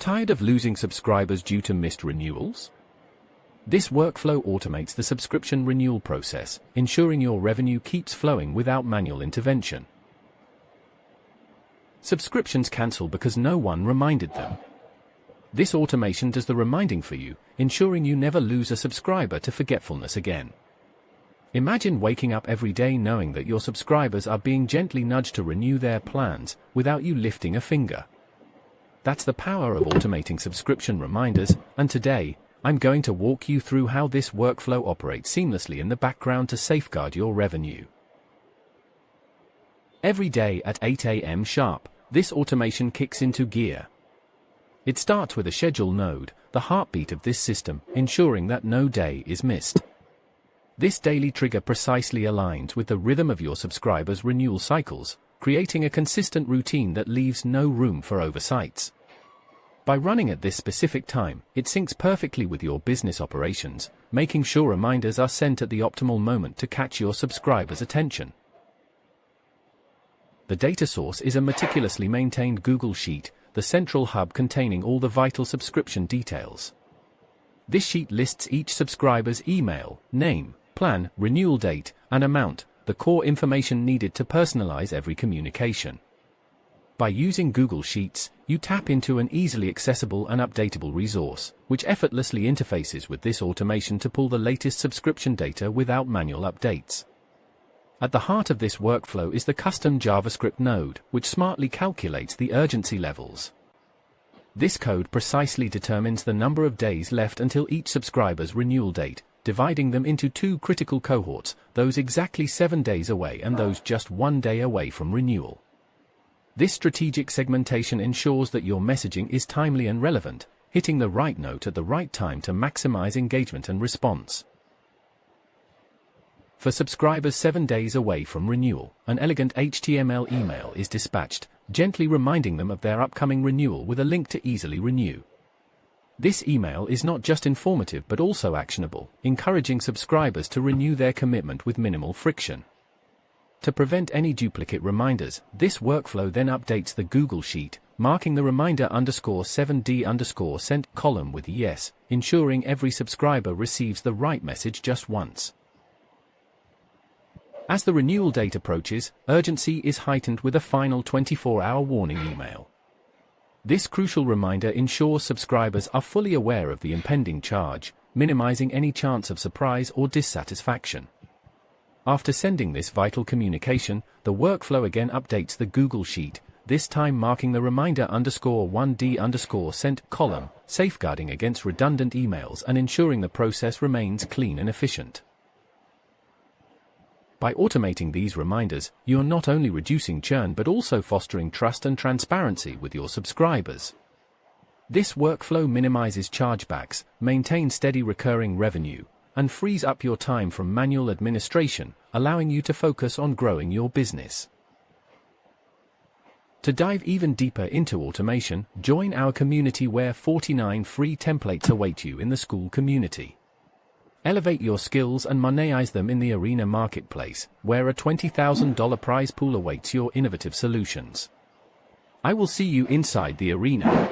Tired of losing subscribers due to missed renewals? This workflow automates the subscription renewal process, ensuring your revenue keeps flowing without manual intervention. Subscriptions cancel because no one reminded them. This automation does the reminding for you, ensuring you never lose a subscriber to forgetfulness again. Imagine waking up every day knowing that your subscribers are being gently nudged to renew their plans, without you lifting a finger. That's the power of automating subscription reminders, and today, I'm going to walk you through how this workflow operates seamlessly in the background to safeguard your revenue. Every day at 8 a.m. sharp, this automation kicks into gear. It starts with a schedule node, the heartbeat of this system, ensuring that no day is missed. This daily trigger precisely aligns with the rhythm of your subscribers' renewal cycles, creating a consistent routine that leaves no room for oversights. By running at this specific time, it syncs perfectly with your business operations, making sure reminders are sent at the optimal moment to catch your subscribers' attention. The data source is a meticulously maintained Google Sheet, the central hub containing all the vital subscription details. This sheet lists each subscriber's email, name, plan, renewal date, and amount, the core information needed to personalize every communication. By using Google Sheets, you tap into an easily accessible and updatable resource, which effortlessly interfaces with this automation to pull the latest subscription data without manual updates. At the heart of this workflow is the custom JavaScript node, which smartly calculates the urgency levels. This code precisely determines the number of days left until each subscriber's renewal date, dividing them into two critical cohorts, those exactly 7 days away and those just 1 day away from renewal. This strategic segmentation ensures that your messaging is timely and relevant, hitting the right note at the right time to maximize engagement and response. For subscribers 7 days away from renewal, an elegant HTML email is dispatched, gently reminding them of their upcoming renewal with a link to easily renew. This email is not just informative but also actionable, encouraging subscribers to renew their commitment with minimal friction. To prevent any duplicate reminders, this workflow then updates the Google Sheet, marking the reminder _7D_sent column with yes, ensuring every subscriber receives the right message just once. As the renewal date approaches, urgency is heightened with a final 24-hour warning email. This crucial reminder ensures subscribers are fully aware of the impending charge, minimizing any chance of surprise or dissatisfaction. After sending this vital communication, the workflow again updates the Google Sheet, this time marking the reminder _1D_sent column, safeguarding against redundant emails and ensuring the process remains clean and efficient. By automating these reminders, you are not only reducing churn but also fostering trust and transparency with your subscribers. This workflow minimizes chargebacks, maintains steady recurring revenue, and frees up your time from manual administration, allowing you to focus on growing your business. To dive even deeper into automation, join our community where 49 free templates await you in the school community. Elevate your skills and monetize them in the Arena marketplace, where a $20,000 prize pool awaits your innovative solutions. I will see you inside the Arena.